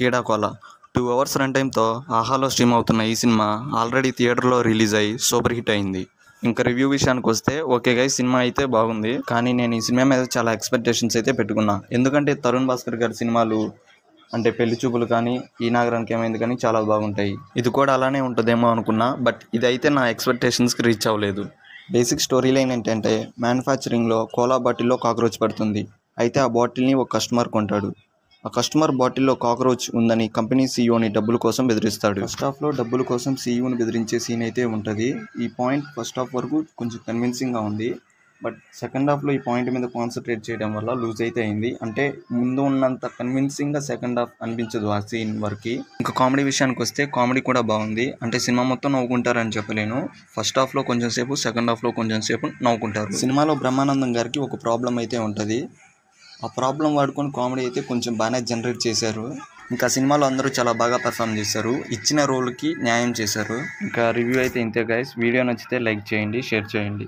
Keedaa Cola 2 hours run టైంతో ఆహాలో stream అవుతున్న ఈ సినిమా ఆల్రెడీ థియేటర్లో రిలీజ్ అయ్యి సూపర్ హిట్ అయింది. ఇంకా రివ్యూ విషయానికి వస్తే ఓకే గైస్, సినిమా అయితే బాగుంది. కానీ నేను ఈ సినిమా మీద చాలా ఎక్స్పెక్టేషన్స్ అయితే పెట్టుకున్నా. ఎందుకంటే తరుణ్ భాస్కర్ గారి సినిమాలు అంటే పెళ్లి చూపులు కానీ, ఈ నాగరానికి ఏమైంది కానీ చాలా బాగుంటాయి. ఇది కూడా అలానే ఉంటుందేమో అనుకున్నా, బట్ ఇదైతే నా ఎక్స్పెక్టేషన్స్కి రీచ్ అవ్వలేదు. బేసిక్ స్టోరీ లైన్ ఏంటంటే, మ్యానుఫ్యాక్చరింగ్లో కోలా బాటిల్లో కాక్రోచ్ పడుతుంది. అయితే ఆ బాటిల్ని ఒక కస్టమర్ కొంటాడు. ఆ కస్టమర్ బాటిల్లో కాక్రోచ్ ఉందని కంపెనీ సీఈఓని డబ్బుల కోసం బెదిరిస్తాడు. ఫస్ట్ హాఫ్లో డబ్బుల కోసం సీఈఓని బెదిరించే సీన్ అయితే ఉంటుంది. ఈ పాయింట్ ఫస్ట్ హాఫ్ వరకు కొంచెం కన్విన్సింగ్గా ఉంది. బట్ సెకండ్ హాఫ్లో ఈ పాయింట్ మీద కాన్సన్ట్రేట్ చేయడం వల్ల లూజ్ అయితే అయింది. అంటే ముందు ఉన్నంత కన్విన్సింగ్గా సెకండ్ హాఫ్ అనిపించదు ఆ సీన్ వరకు. ఇంకా కామెడీ విషయానికి వస్తే కామెడీ కూడా బాగుంది. అంటే సినిమా మొత్తం నవ్వుకుంటారని చెప్పలేను. ఫస్ట్ హాఫ్లో కొంచెం సేపు, సెకండ్ హాఫ్లో కొంచెం సేపు నవ్వుకుంటారు. సినిమాలో బ్రహ్మానందం గారికి ఒక ప్రాబ్లం అయితే ఉంటుంది. ఆ ప్రాబ్లం వాడుకొని కామెడీ అయితే కొంచెం బాగానే జనరేట్ చేశారు. ఇంకా సినిమాలో అందరూ చాలా బాగా పర్ఫామ్ చేశారు. ఇచ్చిన రోల్కి న్యాయం చేశారు. ఇంకా రివ్యూ అయితే ఇంతే గైస్. వీడియో నచ్చితే లైక్ చేయండి, షేర్ చేయండి.